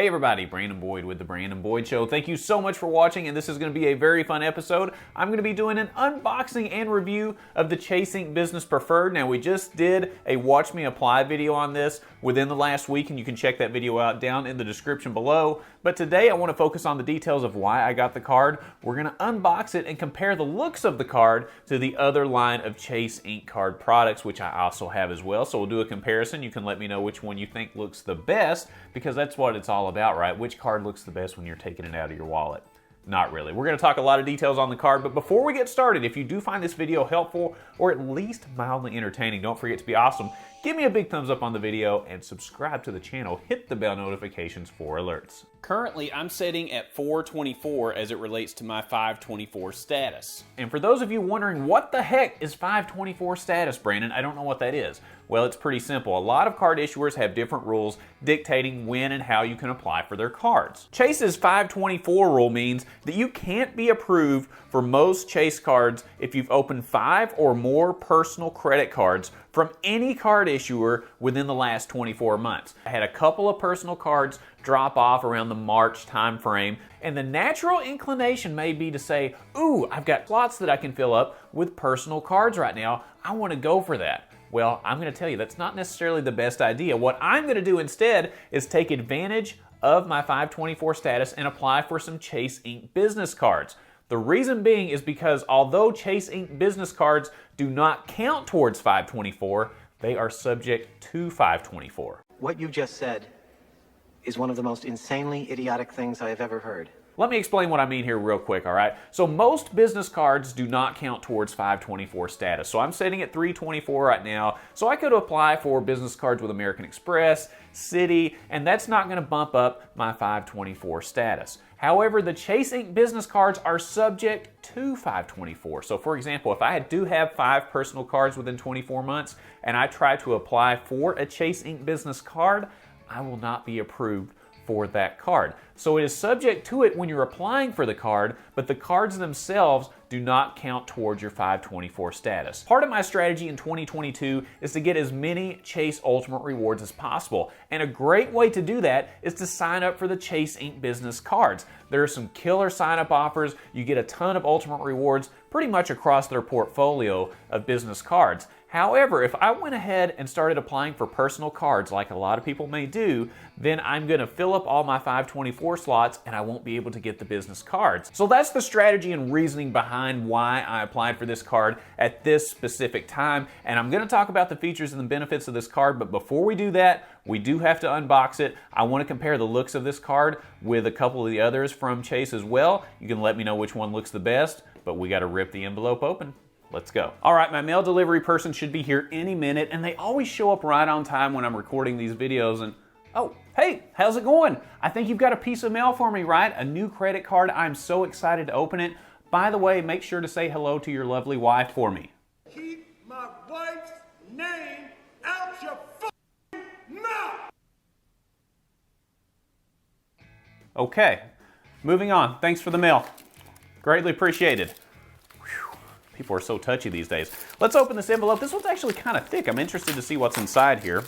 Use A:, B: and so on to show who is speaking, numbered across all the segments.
A: Hey everybody, Brandon Boyd with The Brandon Boyd Show. Thank you so much for watching, and this is going to be a very fun episode. I'm going to be doing an unboxing and review of the Chase Ink Business Preferred. Now, we just did a Watch Me Apply video on this within the last week, and you can check that video out down in the description below. But today I want to focus on the details of why I got the card. We're going to unbox it and compare the looks of the card to the other line of Chase Ink card products, which I also have as well. So we'll do a comparison. You can let me know which one you think looks the best, because that's what it's all about, right? Which card looks the best when you're taking it out of your wallet? Not really. We're going to talk a lot of details on the card, but before we get started, if you do find this video helpful or at least mildly entertaining, don't forget to be awesome. Give me a big thumbs up on the video and subscribe to the channel. Hit the bell notifications for alerts. Currently, I'm setting at 424 as it relates to my 524 status. And for those of you wondering, what the heck is 524 status, Brandon? I don't know what that is. Well, it's pretty simple. A lot of card issuers have different rules dictating when and how you can apply for their cards. Chase's 524 rule means that you can't be approved for most Chase cards if you've opened 5 or more personal credit cards from any card issuer within the last 24 months. I had a couple of personal cards drop off around the March time frame, and the natural inclination may be to say, ooh, I've got slots that I can fill up with personal cards right now. I want to go for that. Well, I'm going to tell you that's not necessarily the best idea. What I'm going to do instead is take advantage of my 524 status and apply for some Chase Ink business cards. The reason being is because although Chase Ink business cards do not count towards 524, they are subject to 524.
B: What you just said is one of the most insanely idiotic things I have ever heard.
A: Let me explain what I mean here real quick, all right? So most business cards do not count towards 524 status. So I'm sitting at 324 right now. So I could apply for business cards with American Express, Citi, and that's not going to bump up my 524 status. However, the Chase Ink business cards are subject to 524. So for example, if I do have 5 personal cards within 24 months and I try to apply for a Chase Ink business card, I will not be approved for that card. So it is subject to it when you're applying for the card, but the cards themselves do not count towards your 524 status. Part of my strategy in 2022 is to get as many Chase Ultimate Rewards as possible. And a great way to do that is to sign up for the Chase Ink business cards. There are some killer sign-up offers. You get a ton of Ultimate Rewards pretty much across their portfolio of business cards. However, if I went ahead and started applying for personal cards like a lot of people may do, then I'm going to fill up all my 524 slots and I won't be able to get the business cards. So that's the strategy and reasoning behind why I applied for this card at this specific time. And I'm going to talk about the features and the benefits of this card, but before we do that, we do have to unbox it. I want to compare the looks of this card with a couple of the others from Chase as well. You can let me know which one looks the best, but we got to rip the envelope open. Let's go. All right, my mail delivery person should be here any minute, and they always show up right on time when I'm recording these videos. And oh, hey, how's it going? I think you've got a piece of mail for me, right? A new credit card. I'm so excited to open it. By the way, make sure to say hello to your lovely wife for me.
C: Keep my wife's name out your f***ing mouth!
A: Okay, moving on. Thanks for the mail. Greatly appreciated. People are so touchy these days. Let's open this envelope. This one's actually kind of thick. I'm interested to see what's inside here.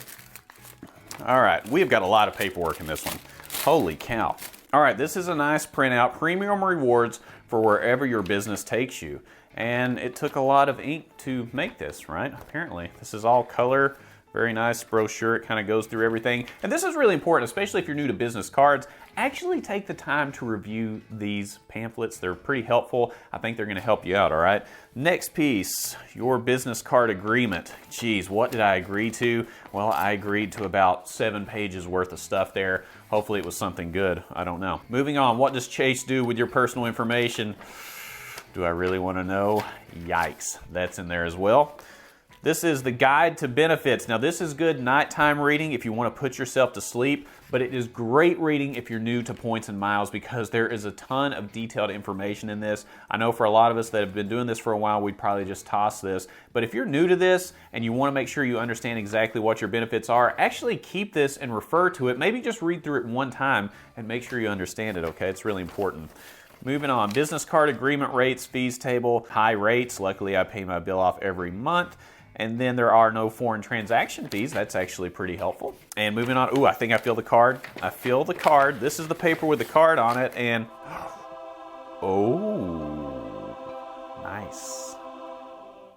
A: All right, we've got a lot of paperwork in this one. Holy cow. All right, this is a nice printout. Premium rewards for wherever your business takes you. And it took a lot of ink to make this, right? Apparently. This is all color. Very nice brochure. It kind of goes through everything. And this is really important, especially if you're new to business cards. Actually take the time to review these pamphlets. They're pretty helpful. I think they're going to help you out, all right? Next piece, your business card agreement. Geez, what did I agree to? Well, I agreed to about 7 pages worth of stuff there. Hopefully it was something good. I don't know. Moving on, what does Chase do with your personal information? Do I really want to know? Yikes, that's in there as well. This is the Guide to Benefits. Now this is good nighttime reading if you want to put yourself to sleep, but it is great reading if you're new to points and miles because there is a ton of detailed information in this. I know for a lot of us that have been doing this for a while, we'd probably just toss this. But if you're new to this and you want to make sure you understand exactly what your benefits are, actually keep this and refer to it. Maybe just read through it one time and make sure you understand it, okay? It's really important. Moving on, business card agreement rates, fees table, high rates. Luckily, I pay my bill off every month. And then there are no foreign transaction fees. That's actually pretty helpful. And moving on, ooh, I think I feel the card. I feel the card. This is the paper with the card on it, and oh, nice.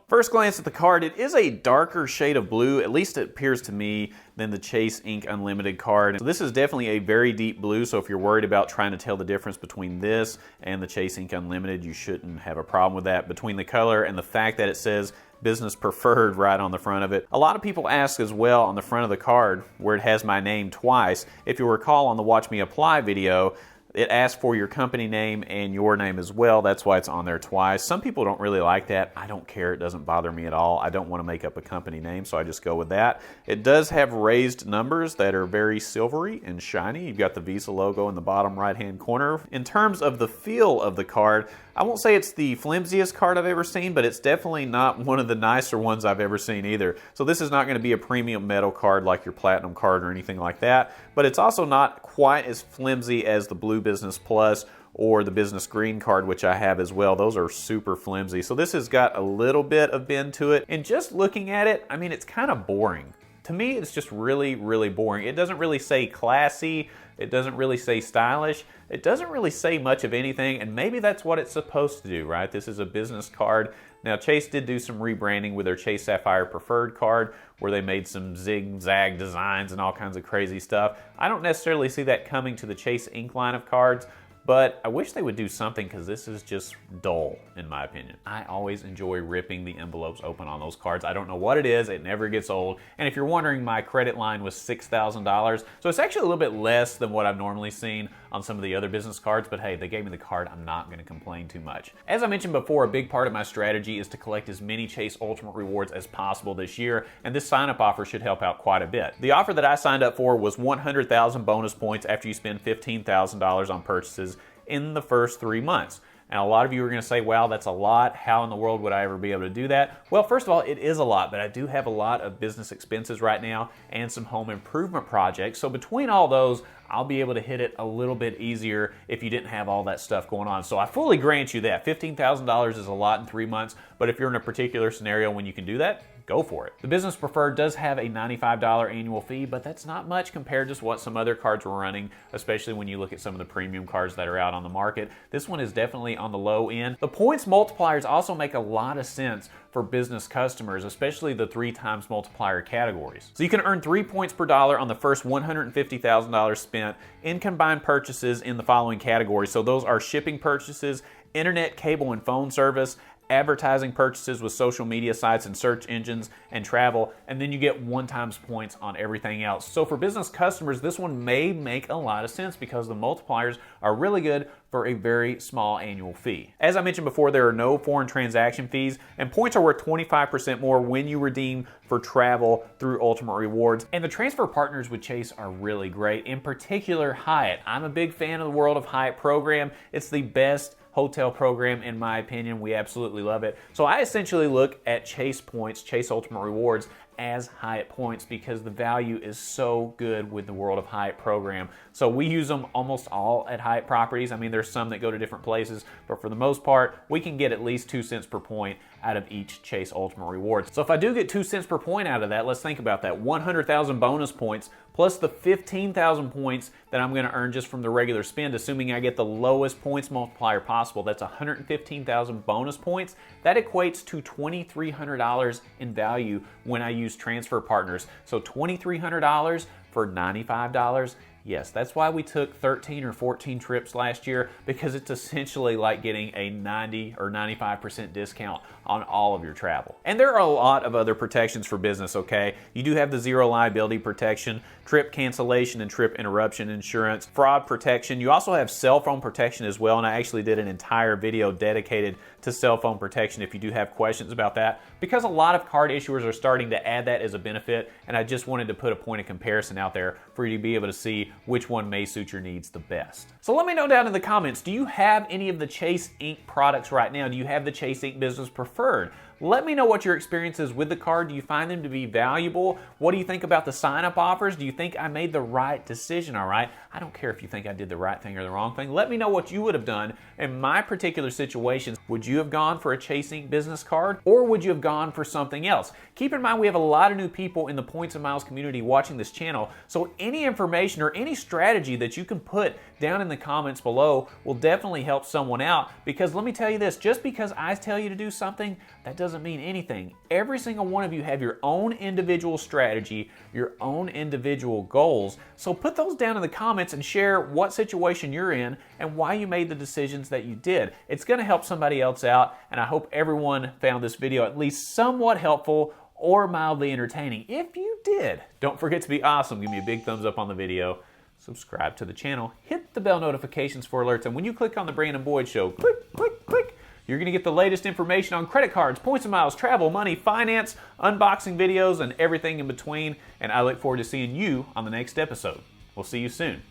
A: First glance at the card, it is a darker shade of blue, at least it appears to me, than the Chase Ink Unlimited card. So this is definitely a very deep blue, so if you're worried about trying to tell the difference between this and the Chase Ink Unlimited, you shouldn't have a problem with that. Between the color and the fact that it says Business Preferred right on the front of it. A lot of people ask as well on the front of the card, where it has my name twice. If you recall on the Watch Me Apply video, it asks for your company name and your name as well. That's why it's on there twice. Some people don't really like that. I don't care. It doesn't bother me at all. I don't want to make up a company name, so I just go with that. It does have raised numbers that are very silvery and shiny. You've got the Visa logo in the bottom right-hand corner. In terms of the feel of the card, I won't say it's the flimsiest card I've ever seen, but it's definitely not one of the nicer ones I've ever seen either. So this is not going to be a premium metal card like your Platinum card or anything like that, but it's also not quite as flimsy as the Blue Business Plus or the Business Green card, which I have as well. Those are super flimsy. So this has got a little bit of bend to it, and just looking at it, I mean, it's kind of boring. To me, it's just really, really boring. It doesn't really say classy. It doesn't really say stylish. It doesn't really say much of anything, and maybe that's what it's supposed to do, right? This is a business card. Now, Chase did do some rebranding with their Chase Sapphire Preferred card, where they made some zigzag designs and all kinds of crazy stuff. I don't necessarily see that coming to the Chase Ink line of cards, but I wish they would do something, because this is just dull, in my opinion. I always enjoy ripping the envelopes open on those cards. I don't know what it is. It never gets old. And if you're wondering, my credit line was $6,000. So it's actually a little bit less than what I've normally seen on some of the other business cards. But hey, they gave me the card. I'm not going to complain too much. As I mentioned before, a big part of my strategy is to collect as many Chase Ultimate Rewards as possible this year. And this sign-up offer should help out quite a bit. The offer that I signed up for was 100,000 bonus points after you spend $15,000 on purchases in the first 3 months. And a lot of you are going to say, wow, that's a lot. How in the world would I ever be able to do that? Well, first of all, it is a lot, but I do have a lot of business expenses right now and some home improvement projects. So between all those, I'll be able to hit it a little bit easier if you didn't have all that stuff going on. So I fully grant you that. $15,000 is a lot in 3 months, but if you're in a particular scenario when you can do that, go for it. The Business Preferred does have a $95 annual fee, but that's not much compared to what some other cards were running, especially when you look at some of the premium cards that are out on the market. This one is definitely on the low end. The points multipliers also make a lot of sense for business customers, especially the 3 times multiplier categories. So you can earn 3 points per dollar on the first $150,000 spent in combined purchases in the following categories. So those are shipping purchases, internet, cable, and phone service, advertising purchases with social media sites and search engines, and travel, and then you get 1 times points on everything else. So for business customers, this one may make a lot of sense because the multipliers are really good for a very small annual fee. As I mentioned before, there are no foreign transaction fees, and points are worth 25% more when you redeem for travel through Ultimate Rewards. And the transfer partners with Chase are really great, in particular Hyatt. I'm a big fan of the World of Hyatt program. It's the best hotel program in my opinion. We absolutely love it. So I essentially look at Chase points, Chase Ultimate Rewards, as Hyatt points because the value is so good with the World of Hyatt program. So we use them almost all at Hyatt properties. I mean, there's some that go to different places, but for the most part, we can get at least 2 cents per point out of each Chase Ultimate Rewards. So if I do get 2 cents per point out of that, let's think about that. 100,000 bonus points plus the 15,000 points that I'm going to earn just from the regular spend, assuming I get the lowest points multiplier possible. That's 115,000 bonus points. That equates to $2,300 in value when I use transfer partners. So $2,300 for $95. Yes, that's why we took 13 or 14 trips last year, because it's essentially like getting a 90 or 95% discount on all of your travel. And there are a lot of other protections for business, okay? You do have the zero liability protection, trip cancellation and trip interruption insurance, fraud protection. You also have cell phone protection as well, and I actually did an entire video dedicated to cell phone protection if you do have questions about that, because a lot of card issuers are starting to add that as a benefit, and I just wanted to put a point of comparison out there for you to be able to see which one may suit your needs the best. So let me know down in the comments, do you have any of the Chase Ink products right now? Do you have the Chase Ink Business Preferred? Let me know what your experience is with the card. Do you find them to be valuable? What do you think about the sign-up offers? Do you think I made the right decision, all right? I don't care if you think I did the right thing or the wrong thing. Let me know what you would have done in my particular situations. Would you have gone for a Chase business card, or would you have gone for something else? Keep in mind we have a lot of new people in the Points and Miles community watching this channel, so any information or any strategy that you can put down in the comments below will definitely help someone out, because let me tell you this, just because I tell you to do something, that doesn't mean anything. Every single one of you have your own individual strategy, your own individual goals, so put those down in the comments and share what situation you're in and why you made the decisions that you did. It's going to help somebody else out, and I hope everyone found this video at least somewhat helpful or mildly entertaining. If you did, don't forget to be awesome. Give me a big thumbs up on the video, subscribe to the channel, hit the bell notifications for alerts, and when you click on the Brandon Boyd Show, click, click, click, you're going to get the latest information on credit cards, points and miles, travel, money, finance, unboxing videos, and everything in between, and I look forward to seeing you on the next episode. We'll see you soon.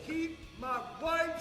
C: Keep my wife's